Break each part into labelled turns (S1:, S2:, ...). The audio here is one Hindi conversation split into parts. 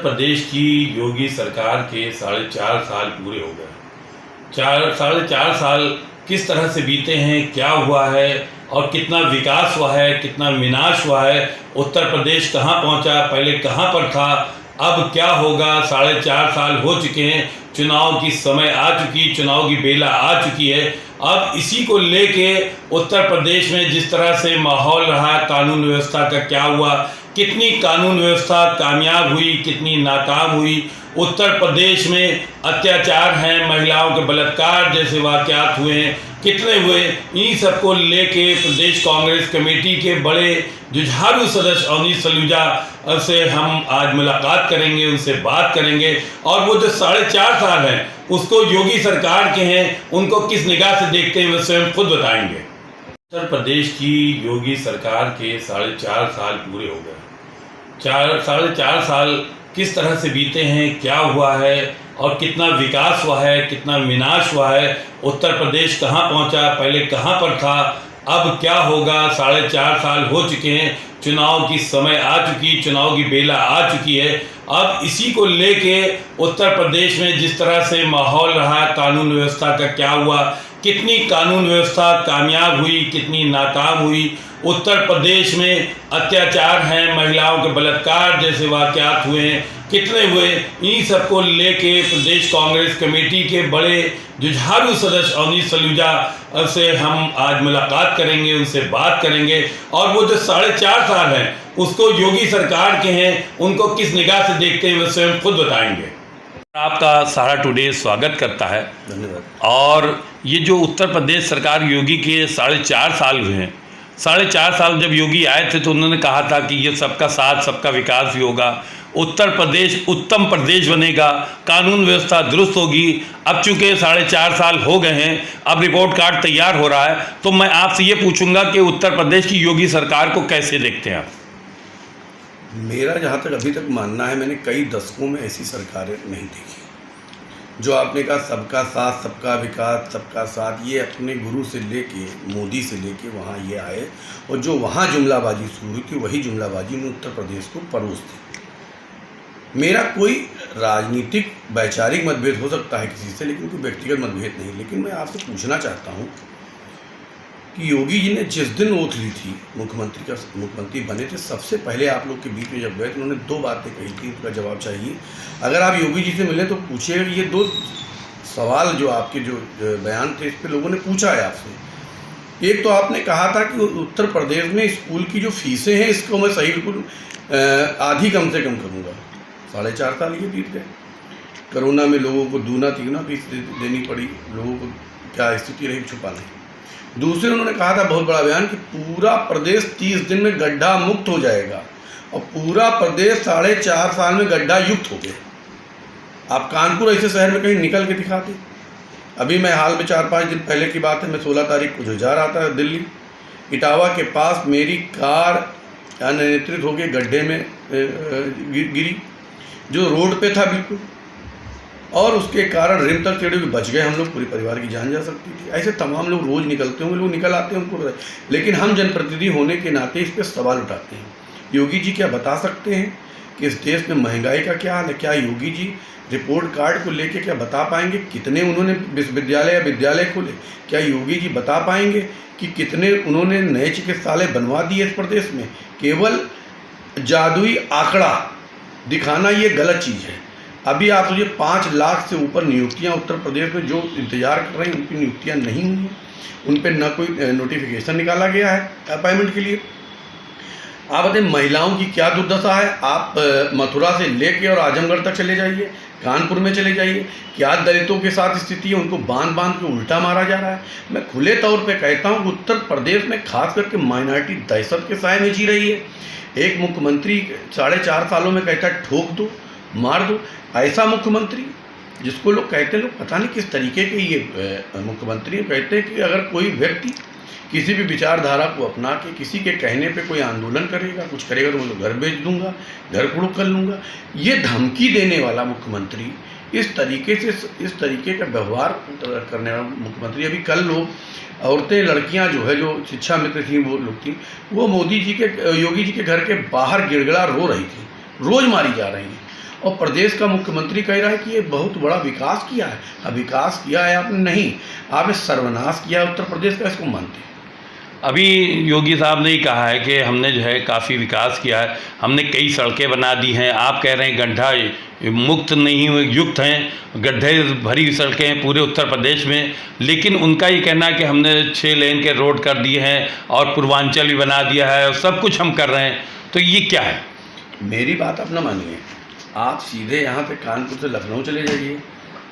S1: प्रदेश की योगी सरकार के 4.5 साल पूरे हो गए। 4.5 साल किस तरह से बीते हैं, क्या हुआ है और कितना विकास हुआ है, कितना विनाश हुआ है, उत्तर प्रदेश कहाँ पहुँचा, पहले कहाँ पर था, अब क्या होगा। 4.5 साल हो चुके हैं, चुनाव की समय आ चुकी, चुनाव की बेला आ चुकी है। अब इसी को लेके उत्तर प्रदेश में जिस तरह से माहौल रहा, कानून व्यवस्था का क्या हुआ, कितनी कानून व्यवस्था कामयाब हुई, कितनी नाकाम हुई, उत्तर प्रदेश में अत्याचार हैं, महिलाओं के बलात्कार जैसे वाक़यात हुए हैं, कितने हुए, इन्हीं सबको लेके प्रदेश कांग्रेस कमेटी के बड़े जुझारू सदस्य अवनीश सलूजा से हम आज मुलाकात करेंगे, उनसे बात करेंगे और वो जो 4.5 साल हैं उसको योगी सरकार के हैं, उनको किस निगाह से देखते हैं वो स्वयं खुद बताएंगे। उत्तर प्रदेश की योगी सरकार के 4.5 साल पूरे हो गए। 4.5 साल किस तरह से बीते हैं, क्या हुआ है और कितना विकास हुआ है, कितना विनाश हुआ है, उत्तर प्रदेश कहाँ पहुँचा, पहले कहाँ पर था, अब क्या होगा। 4.5 साल हो चुके हैं, चुनाव की समय आ चुकी, चुनाव की बेला आ चुकी है। अब इसी को लेके उत्तर प्रदेश में जिस तरह से माहौल रहा, कानून व्यवस्था का क्या हुआ, कितनी कानून व्यवस्था कामयाब हुई, कितनी नाकाम हुई, उत्तर प्रदेश में अत्याचार हैं, महिलाओं के बलात्कार जैसे वाक़यात हुए हैं, कितने हुए, इन्हीं सबको लेके प्रदेश कांग्रेस कमेटी के बड़े जुझारू सदस्य अवनीश सलूजा से हम आज मुलाकात करेंगे, उनसे बात करेंगे और वो जो 4.5 साल हैं उसको योगी सरकार के हैं, उनको किस निगाह से देखते हैं वो स्वयं खुद बताएंगे। आपका सहारा टुडे स्वागत करता है।
S2: धन्यवाद।
S1: और ये जो उत्तर प्रदेश सरकार योगी के 4.5 साल हुए हैं, 4.5 साल जब योगी आए थे तो उन्होंने कहा था कि ये सबका साथ सबका विकास भी होगा, उत्तर प्रदेश उत्तम प्रदेश बनेगा, कानून व्यवस्था दुरुस्त होगी। अब चूंकि 4.5 साल हो गए हैं, अब रिपोर्ट कार्ड तैयार हो रहा है, तो मैं आपसे ये पूछूंगा कि उत्तर प्रदेश की योगी सरकार को कैसे देखते हैं आप?
S2: मेरा जहाँ तक अभी तक मानना है, मैंने कई दशकों में ऐसी सरकारें नहीं देखी। जो आपने कहा सबका साथ सबका विकास सबका साथ, ये अपने गुरु से लेके मोदी से लेके वहाँ ये आए और जो वहाँ जुमलाबाजी शुरू हुई थी वही जुमलाबाजी ने उत्तर प्रदेश को परोस दी। मेरा कोई राजनीतिक वैचारिक मतभेद हो सकता है किसी से, लेकिन कोई व्यक्तिगत मतभेद नहीं। लेकिन मैं आपसे पूछना चाहता हूँ कि योगी जी ने जिस दिन ओथ ली थी, मुख्यमंत्री बने थे, सबसे पहले आप लोग के बीच में जब गए तो उन्होंने 2 बातें कही थी, उनका जवाब चाहिए। अगर आप योगी जी से मिले तो पूछिएगा कि ये 2 सवाल जो आपके जो बयान थे इस पर लोगों ने पूछा है आपसे। एक तो आपने कहा था कि उत्तर प्रदेश में स्कूल की जो फीसें हैं इसको मैं सही बिल्कुल आधी कम से कम करूँगा। 4.5 साल ये बीत गए, कोरोना में लोगों को दूना तीगुना फीस देनी पड़ी, लोगों को क्या स्थिति रही छुपा नहीं। दूसरे उन्होंने कहा था बहुत बड़ा बयान कि पूरा प्रदेश 30 दिन में गड्ढा मुक्त हो जाएगा, और पूरा प्रदेश 4.5 साल में गड्ढा युक्त हो गया। आप कानपुर ऐसे शहर में कहीं निकल के दिखाते। अभी मैं हाल में 4-5 दिन पहले की बात है, मैं 16 तारीख को जो जा रहा था दिल्ली, इटावा के पास मेरी कार अनियंत्रित होकर गड्ढे में गिरी, जो रोड पे था बिल्कुल, और उसके कारण रिम तक टेढ़े बच गए हम लोग, पूरी परिवार की जान जा सकती थी। ऐसे तमाम लोग रोज़ निकलते होंगे, लोग निकल आते हैं उनको, लेकिन हम जनप्रतिनिधि होने के नाते इस पर सवाल उठाते हैं। योगी जी क्या बता सकते हैं कि इस देश में महंगाई का क्या हाल है? क्या योगी जी रिपोर्ट कार्ड को लेके क्या बता पाएंगे कितने उन्होंने विश्वविद्यालय या विद्यालय खोले? क्या योगी जी बता पाएंगे कि कितने उन्होंने नए चिकित्सालय बनवा दिए इस प्रदेश में? केवल जादुई आंकड़ा दिखाना ये गलत चीज़ है। अभी आप सोचिए 5 लाख से ऊपर नियुक्तियां उत्तर प्रदेश में जो इंतजार कर रही हैं, उनकी नियुक्तियां नहीं हुई हैं, उन पर न कोई नोटिफिकेशन निकाला गया है अपॉइंटमेंट के लिए। आप बताइए महिलाओं की क्या दुर्दशा है? आप मथुरा से लेके और आजमगढ़ तक चले जाइए, कानपुर में चले जाइए, क्या दलितों के साथ स्थिति है, उनको बांध बांध के उल्टा मारा जा रहा है। मैं खुले तौर पे कहता हूँ उत्तर प्रदेश में खास करके माइनॉरिटी दहशत के साए में जी रही है। एक मुख्यमंत्री 4.5 सालों में कहता है ठोक दो, मार दो। ऐसा मुख्यमंत्री जिसको लोग कहते हैं, लोग पता नहीं किस तरीके के ये मुख्यमंत्री कहते हैं कि अगर कोई व्यक्ति किसी भी विचारधारा को अपना के किसी के कहने पे कोई आंदोलन करेगा, कुछ करेगा, तो मैं घर बेच दूंगा, घर कुड़ुक कर लूँगा। ये धमकी देने वाला मुख्यमंत्री, इस तरीके का व्यवहार करने वाला मुख्यमंत्री। अभी कल लोग औरतें लड़कियां जो है, जो शिक्षा मित्र थी, वो लोग थी, वो योगी जी के घर के बाहर गिड़गिड़ा रो रही थी, रोज़ मारी जा रही हैं। और प्रदेश का मुख्यमंत्री कह रहा है कि ये बहुत बड़ा विकास किया है। अब विकास किया है आपने, नहीं, आपने सर्वनाश किया है उत्तर प्रदेश का, इसको मानते हैं?
S1: अभी योगी साहब ने ही कहा है कि हमने जो है काफ़ी विकास किया है, हमने कई सड़कें बना दी हैं। आप कह रहे हैं गड्ढा मुक्त नहीं हुए, युक्त हैं, गड्ढे भरी हुई सड़कें हैं पूरे उत्तर प्रदेश में। लेकिन उनका ये कहना है कि हमने 6 लेन के रोड कर दिए हैं और पूर्वांचल भी बना दिया है और सब कुछ हम कर रहे हैं। तो ये क्या है?
S2: मेरी बात आप न मानिए, आप सीधे यहाँ पे कानपुर से लखनऊ चले जाइए,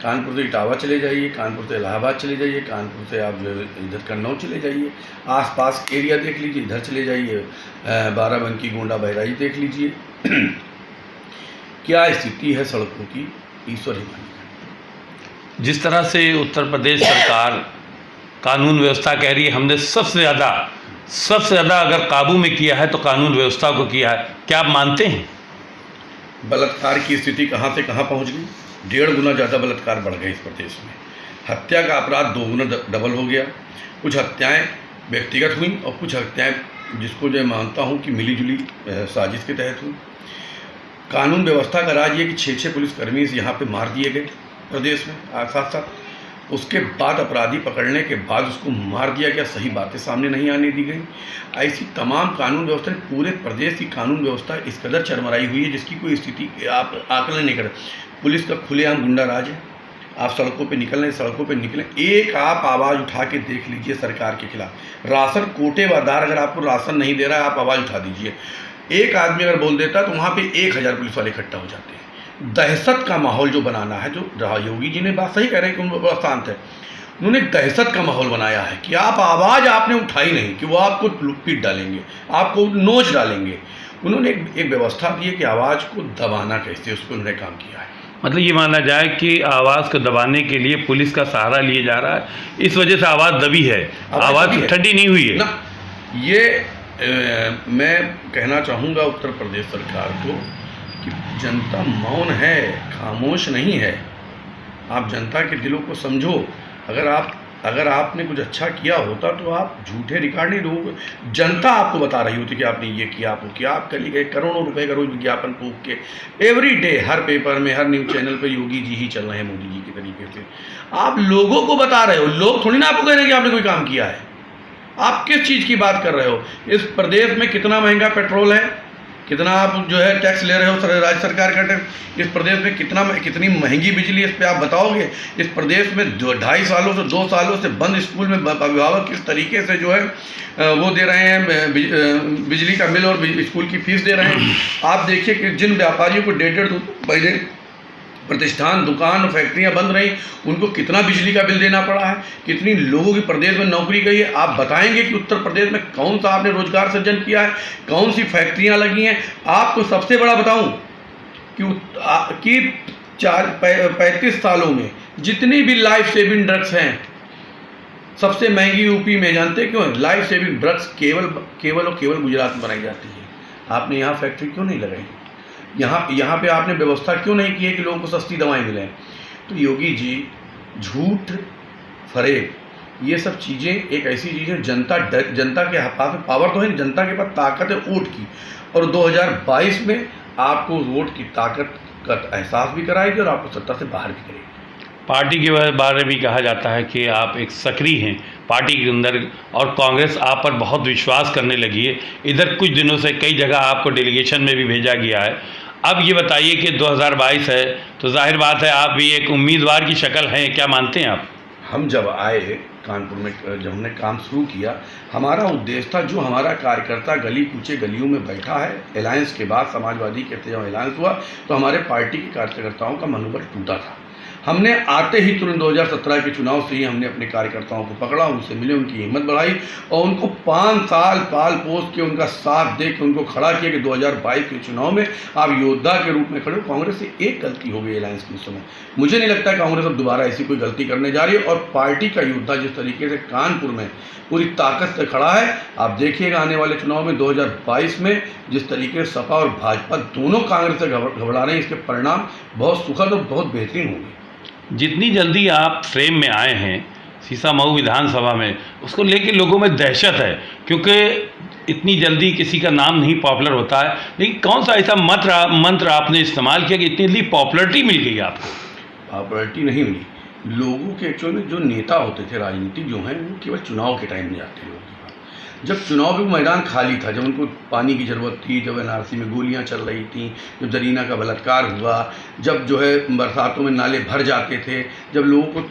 S2: कानपुर से इटावा चले जाइए, कानपुर से इलाहाबाद चले जाइए, कानपुर से आप जो इधर कन्नौज चले जाइए, आसपास एरिया देख लीजिए, इधर चले जाइए, बाराबंकी, गोंडा, बहराइच देख लीजिए। क्या स्थिति है सड़कों की, ईश्वर ही मानेगा।
S1: जिस तरह से उत्तर प्रदेश सरकार कानून व्यवस्था कह रही है हमने सबसे ज़्यादा अगर काबू में किया है तो कानून व्यवस्था को किया है, क्या आप मानते हैं?
S2: बलात्कार की स्थिति कहाँ से कहाँ पहुँच गई? 1.5 गुना ज़्यादा बलात्कार बढ़ गए इस प्रदेश में। हत्या का अपराध 2 गुना डबल हो गया। कुछ हत्याएं व्यक्तिगत हुई और कुछ हत्याएं जिसको जो मानता हूं कि मिलीजुली साजिश के तहत हुई। कानून व्यवस्था का राज ये कि 6 पुलिसकर्मी यहाँ पे मार दिए गए प्रदेश में, साथ साथ उसके बाद अपराधी पकड़ने के बाद उसको मार दिया गया, सही बातें सामने नहीं आने दी गई। ऐसी तमाम कानून व्यवस्था, पूरे प्रदेश की कानून व्यवस्था इस कदर चरमराई हुई है जिसकी कोई स्थिति आप आकलन नहीं कर। पुलिस का खुलेआम गुंडा राज है। आप सड़कों पे निकलें, एक आप आवाज़ उठा के देख लीजिए सरकार के खिलाफ। राशन कोटेवादार अगर आपको राशन नहीं दे रहा है, आप आवाज़ उठा दीजिए। एक आदमी अगर बोल देता तो वहाँ पे 1000 पुलिस वाले इकट्ठा हो जाते हैं। दहशत का माहौल जो बनाना है, जो योगी जी ने बात सही कह रहे हैं कि उनको बड़ा शांत है, उन्होंने दहशत का माहौल बनाया है कि आप आवाज़ आपने उठाई नहीं कि वो आपको पीट डालेंगे, आपको नोच डालेंगे। उन्होंने एक व्यवस्था दी है कि आवाज़ को दबाना कैसे, उस पर उन्होंने काम किया है।
S1: मतलब ये माना जाए कि आवाज़ को दबाने के लिए पुलिस का सहारा लिया जा रहा है, इस वजह से आवाज़ दबी है, आवाज़ ठंडी नहीं हुई है
S2: ना। ये मैं कहना चाहूँगा उत्तर प्रदेश सरकार को कि जनता मौन है, खामोश नहीं है। आप जनता के दिलों को समझो। अगर आपने कुछ अच्छा किया होता तो आप झूठे रिकॉर्ड नहीं लोगों को, जनता आपको बता रही होती कि आपने ये किया, आपको किया। आप कल गए करोड़ों रुपए का रोज विज्ञापन फूक के एवरी डे हर पेपर में, हर न्यूज़ चैनल पे योगी जी ही चल रहे हैं मोदी जी के तरीके से। आप लोगों को बता रहे हो, लोग थोड़ी ना आपको कह रहे हैं कि आपने कोई काम किया है। आप किस चीज़ की बात कर रहे हो? इस प्रदेश में कितना महंगा पेट्रोल है, कितना आप जो है टैक्स ले रहे हो राज्य सरकार का टैक्स। इस प्रदेश में कितनी महंगी बिजली, इस पे आप बताओगे? इस प्रदेश में 2.5 सालों से 2 सालों से बंद स्कूल में अभिभावक किस तरीके से जो है वो दे रहे हैं बिजली का बिल और स्कूल की फीस दे रहे हैं। आप देखिए कि जिन व्यापारियों को 1.5 महीने प्रतिष्ठान, दुकान, फैक्ट्रियां बंद रही, उनको कितना बिजली का बिल देना पड़ा है, कितनी लोगों की प्रदेश में नौकरी गई है। आप बताएंगे कि उत्तर प्रदेश में कौन सा आपने रोजगार सृजन किया है, कौन सी फैक्ट्रियां लगी हैं? आपको सबसे बड़ा बताऊं कि 35 सालों में जितनी भी लाइफ सेविंग ड्रग्स हैं, सबसे महंगी यूपी में, जानते क्यों है? लाइफ सेविंग ड्रग्स केवल और केवल गुजरात में बनाई जाती है। आपने यहाँ फैक्ट्री क्यों नहीं लगाई? यहाँ पे आपने व्यवस्था क्यों नहीं की है कि लोगों को सस्ती दवाएं मिलें? तो योगी जी झूठ, फरेब, ये सब चीज़ें एक ऐसी चीज़ है, जनता के पास में पावर तो है, जनता के पास ताकत है वोट की, और 2022 में आपको वोट की ताकत का एहसास भी कराएगी और आपको सत्ता से बाहर भी करेगी।
S1: पार्टी के बारे में भी कहा जाता है कि आप एक सक्रिय हैं पार्टी के अंदर और कांग्रेस आप पर बहुत विश्वास करने लगी है। इधर कुछ दिनों से कई जगह आपको डेलीगेशन में भी भेजा गया है। अब ये बताइए कि 2022 है तो जाहिर बात है आप भी एक उम्मीदवार की शक्ल हैं, क्या मानते हैं आप?
S2: हम जब आए कानपुर में, जब हमने काम शुरू किया, हमारा उद्देश्य था, जो हमारा कार्यकर्ता गली कूचे गलियों में बैठा है, अलायंस के बाद समाजवादी के जब अलायंस हुआ तो हमारे पार्टी के कार्यकर्ताओं का मनोबल टूटा था। हमने आते ही तुरंत 2017 के चुनाव से ही हमने अपने कार्यकर्ताओं को पकड़ा, उनसे मिले, उनकी हिम्मत बढ़ाई और उनको 5 साल पाल पोस के उनका साथ दे के उनको खड़ा किया कि 2022 के चुनाव में आप योद्धा के रूप में खड़े हो। कांग्रेस से एक गलती हो गई अलायंस के समय, मुझे नहीं लगता कांग्रेस अब दोबारा ऐसी कोई गलती करने जा रही है। और पार्टी का योद्धा जिस तरीके से कानपुर में पूरी ताकत से खड़ा है, आप देखिएगा आने वाले चुनाव में 2022 में जिस तरीके से सपा और भाजपा दोनों कांग्रेस से घबरा रहे हैं, इसके परिणाम बहुत सुखद और बहुत बेहतरीन होंगे।
S1: जितनी जल्दी आप फ्रेम में आए हैं सीसामऊ विधानसभा में, उसको लेके लोगों में दहशत है, क्योंकि इतनी जल्दी किसी का नाम नहीं पॉपुलर होता है, लेकिन कौन सा ऐसा मंत्र आपने इस्तेमाल किया कि इतनी जल्दी पॉपुलरिटी मिल गई आपको?
S2: पॉपुलरिटी नहीं मिली लोगों के। एक्चुअल में जो नेता होते थे राजनीतिक जो हैं वो केवल चुनाव के टाइम में आते हैं लोगों के पास। जब चुनाव में मैदान खाली था, जब उनको पानी की ज़रूरत थी, जब एनआरसी में गोलियां चल रही थी, जब जरीना का बलात्कार हुआ, जब जो है बरसातों में नाले भर जाते थे, जब लोगों को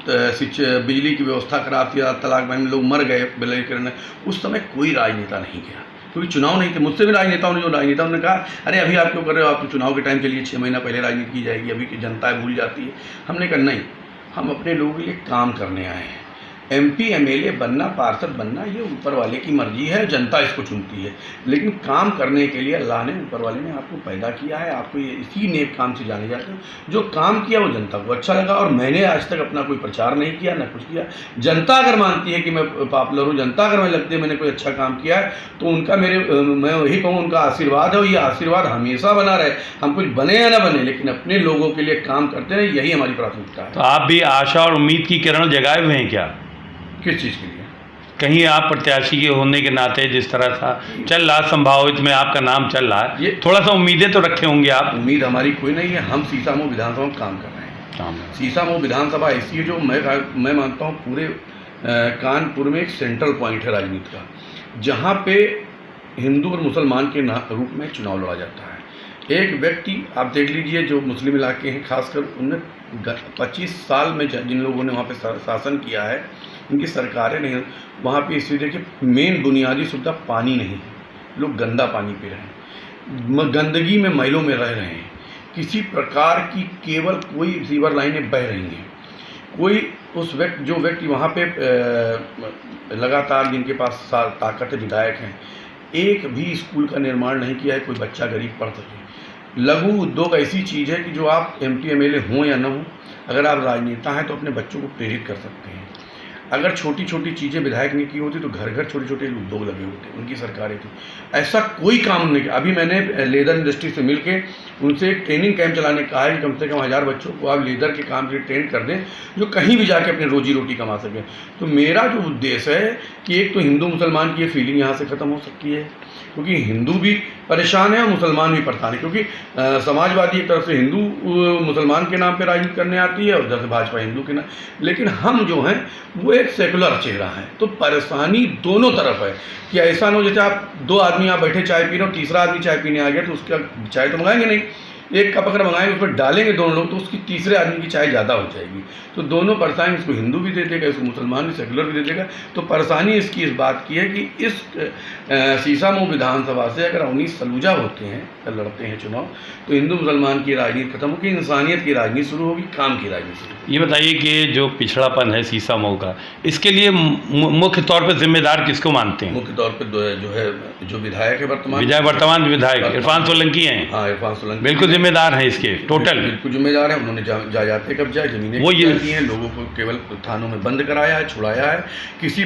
S2: बिजली की व्यवस्था खराब थी, तलाक बहन में लोग मर गए बिजली करने, उस समय कोई राजनेता नहीं गया क्योंकि चुनाव नहीं थे। मुझसे भी राजनेताओं ने कहा अरे अभी आप क्यों कर रहे हो, आप तो चुनाव के टाइम चलिए 6 महीना पहले राजनीति की जाएगी, अभी की जनता भूल जाती है। हमने कहा नहीं, हम अपने लोगों के लिए काम करने आए हैं। MP MLA बनना, पार्षद बनना ये ऊपर वाले की मर्जी है, जनता इसको चुनती है, लेकिन काम करने के लिए अल्लाह ने, ऊपर वाले ने आपको पैदा किया है, आपको ये इसी नेक काम से जाने जाते हैं। जो काम किया वो जनता को अच्छा लगा, और मैंने आज तक अपना कोई प्रचार नहीं किया, ना कुछ किया। जनता अगर मानती है कि मैं पॉपुलर हूँ, जनता अगर मैं लगती है मैंने कोई अच्छा काम किया है, तो उनका मैं वही कहूँ उनका आशीर्वाद है, और ये आशीर्वाद हमेशा बना रहे। हम कुछ बने या ना बने, लेकिन अपने लोगों के लिए काम करते रहे, यही हमारी प्राथमिकता है।
S1: तो आप भी आशा और उम्मीद की किरण जगाए हुए हैं क्या?
S2: किस चीज़ के लिए?
S1: कहीं आप प्रत्याशी के होने के नाते जिस तरह था चल रहा, संभावित में आपका नाम चल रहा है, ये थोड़ा सा उम्मीदें तो रखे होंगे आप?
S2: उम्मीद हमारी कोई नहीं है। हम सीसामऊ विधानसभा में काम कर रहे हैं। सीसामऊ विधानसभा ऐसी है जो मैं मानता हूँ पूरे कानपुर में एक सेंट्रल पॉइंट है राजनीति का, जहाँ पे हिंदू और मुसलमान के रूप में चुनाव लड़ा जाता है। एक व्यक्ति आप देख लीजिए जो मुस्लिम इलाके हैं, खासकर उनने 25 साल में जिन लोगों ने वहाँ पे शासन किया है, उनकी सरकारें नहीं, वहाँ पे इसलिए देखिए मेन बुनियादी सुविधा पानी नहीं है, लोग गंदा पानी पी रहे हैं, गंदगी में मैलों में रह रहे हैं, किसी प्रकार की केवल कोई सीवर लाइनें बह रही हैं, कोई जो व्यक्ति वहाँ पे लगातार जिनके पास ताकत विधायक हैं, एक भी स्कूल का निर्माण नहीं किया है, कोई बच्चा गरीब पढ़ सके। लघु उद्योग ऐसी चीज़ है कि जो आप MP MLA हों या ना हों, अगर आप राजनेता हैं तो अपने बच्चों को प्रेरित कर सकते हैं। अगर छोटी छोटी चीज़ें विधायक ने की होती तो घर घर छोटे छोटे उद्योग लगे होते, उनकी सरकारें थी। ऐसा कोई काम नहीं किया। अभी मैंने लेदर इंडस्ट्री से मिलके उनसे एक ट्रेनिंग कैंप चलाने का है कि कम से कम 1000 बच्चों को आप लेदर के काम के लिए ट्रेन कर दें, जो कहीं भी जाके अपनी रोजी रोटी कमा सकें। तो मेरा जो उद्देश्य है कि एक तो हिंदू मुसलमान की ये फीलिंग यहाँ से ख़त्म हो सकती है, क्योंकि हिंदू भी परेशान है और मुसलमान भी परेशान है, क्योंकि समाजवादी एक तरफ से हिंदू मुसलमान के नाम पे राजनीति करने आती है और उधर से भाजपा हिंदू के नाम, लेकिन हम जो हैं वो एक सेकुलर चेहरा है। तो परेशानी दोनों तरफ है कि ऐसा ना हो जैसे आप 2 आदमी आप बैठे चाय पी रहे हो, तीसरा आदमी चाय पीने आ गया तो उसका चाय तो मंगाएंगे नहीं, एक कप अगर मंगाएंगे उस पर डालेंगे दोनों लोग तो उसकी तीसरे आदमी की चाय ज़्यादा हो जाएगी। तो दोनों परेशानी, इसको हिंदू भी दे देगा, इसको मुसलमान भी, सेकुलर भी दे देगा। तो परेशानी इसकी इस बात की है कि इस सीसामऊ विधानसभा से अगर अवनीश सलूजा होते हैं, लड़ते हैं चुनाव, तो हिंदू मुसलमान की राजनीति खत्म होगी, इंसानियत की राजनीति शुरू होगी, काम की राजनीति शुरू होगी।
S1: ये बताइए कि जो पिछड़ापन है सीसामऊ का, इसके लिए मुख्य तौर पर जिम्मेदार किसको मानते हैं?
S2: मुख्य तौर पर जो विधायक है
S1: वर्तमान विधायक इरफान सोलंकी हैं।
S2: हाँ, इरफान सोलंकी
S1: बिल्कुल जिम्मेदार हैं इसके, टोटल
S2: बिल्कुल जिम्मेदार है। उन्होंने जायदाद कब्जा है, जमीनें वो ये की हैं, लोगों को केवल थानों में बंद कराया है, छुड़ाया है। किसी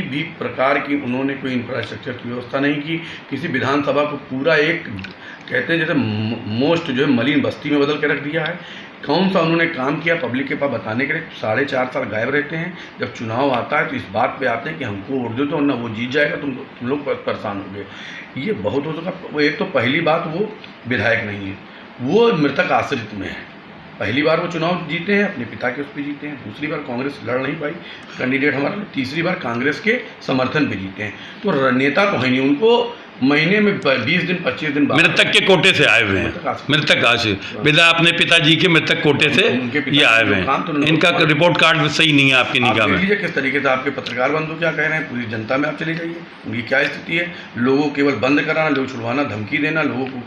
S2: भी प्रकार की उन्होंने कोई इंफ्रास्ट्रक्चर की व्यवस्था नहीं की। किसी विधानसभा को पूरा एक कहते हैं जैसे मोस्ट जो है मलिन बस्ती में बदल के रख दिया है। कौन सा उन्होंने काम किया पब्लिक के पास बताने के लिए 4.5 साल गायब रहते हैं। जब चुनाव आता है तो इस बात पे आते हैं कि हमको वोट दो तो ना वो जीत जाएगा, तुम लोग परेशान हो गए। ये बहुत हो सका। वो एक तो पहली बात वो विधायक नहीं है, वो मृतक आश्रित में है। पहली बार वो चुनाव जीते हैं, अपने पिता के उस पर जीते हैं। दूसरी बार कांग्रेस लड़ नहीं पाई कैंडिडेट हमारा, तीसरी बार कांग्रेस के समर्थन पे जीते हैं। तो नेता तो है नहीं, उनको महीने में 20 दिन 25 दिन बाद
S1: मृतक के कोटे से आए हुए हैं। मृतक आश्रित विदा अपने पिताजी के मृतक कोटे से ये आए हुए हैं। इनका रिपोर्ट कार्ड सही नहीं है आपकी निगाह में।
S2: लीजिए किस तरीके से आपके पत्रकार बंधु क्या कह रहे हैं, पूरी जनता में आप चले जाइए, उनकी क्या स्थिति है। लोगों को केवल बंद कराना, लोग छुड़वाना, धमकी देना, लोगों को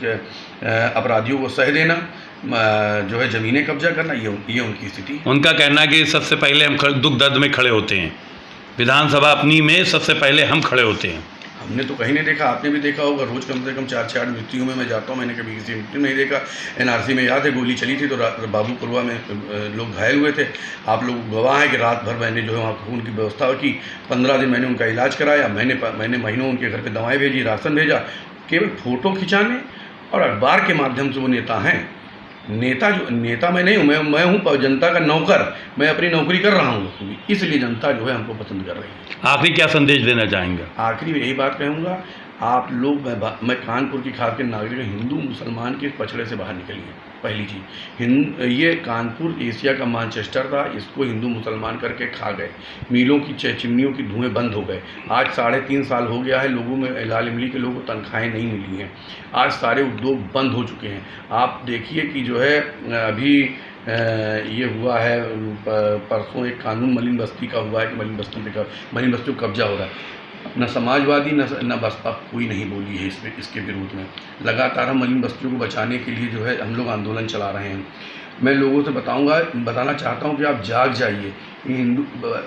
S2: अपराधियों को सह देना, जो है ज़मीनें कब्जा करना, ये उनकी स्थिति।
S1: उनका कहना है कि सबसे पहले हम दुख दर्द में खड़े होते हैं, विधानसभा अपनी में सबसे पहले हम खड़े होते हैं।
S2: हमने तो कहीं नहीं देखा, आपने भी देखा होगा, रोज़ कम से कम 4-6 मृत्युओं में मैं जाता हूँ, मैंने कभी किसी मृत्यु नहीं देखा। NRC में याद है गोली चली थी तो बाबूपुरवा में लोग घायल हुए थे। आप लोग गवाह हैं कि रात भर मैंने जो है वहाँ खून की व्यवस्था की, 15 दिन मैंने उनका इलाज कराया, मैंने महीनों उनके घर पर दवाएँ भेजी, राशन भेजा। केवल फ़ोटो खिंचाने और अखबार के माध्यम से वो नेता हैं, नेता मैं नहीं हूँ, मैं हूँ जनता का नौकर। मैं अपनी नौकरी कर रहा हूँ, इसलिए जनता जो है हमको पसंद कर रही है।
S1: आखिरी क्या संदेश देना चाहेंगे?
S2: आखिरी यही बात कहूँगा, आप लोग, मैं कानपुर की खास के नागरिक, हिंदू मुसलमान के पछड़े से बाहर निकलिए। पहली चीज़, ये कानपुर एशिया का मैनचेस्टर था, इसको हिंदू मुसलमान करके खा गए। मिलों की चिमनियों की धुएँ बंद हो गए। आज 3.5 साल हो गया है, लोगों में लाल इमली के लोगों को तनख्वाहें नहीं मिली हैं। आज सारे उद्योग बंद हो चुके हैं। आप देखिए कि जो है अभी ये हुआ है, परसों एक कानून मलिन बस्ती का हुआ है कि मलिन बस्ती को कब्जा हो रहा है। न समाजवादी न बसपा कोई नहीं बोली है इसके विरोध में। लगातार हम मलिन बस्तियों को बचाने के लिए जो है हम लोग आंदोलन चला रहे हैं। मैं लोगों से बताना चाहता हूं कि आप जाग जाइए।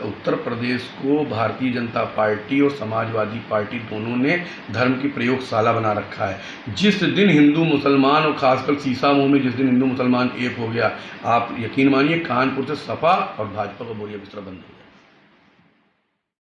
S2: उत्तर प्रदेश को भारतीय जनता पार्टी और समाजवादी पार्टी दोनों ने धर्म की प्रयोगशाला बना रखा है। जिस दिन हिंदू मुसलमान और खासकर सीसामऊ में जिस दिन हिंदू मुसलमान एक हो गया, आप यकीन मानिए कानपुर से सपा और भाजपा का बोरिया बिस्तरा बंद हो गया।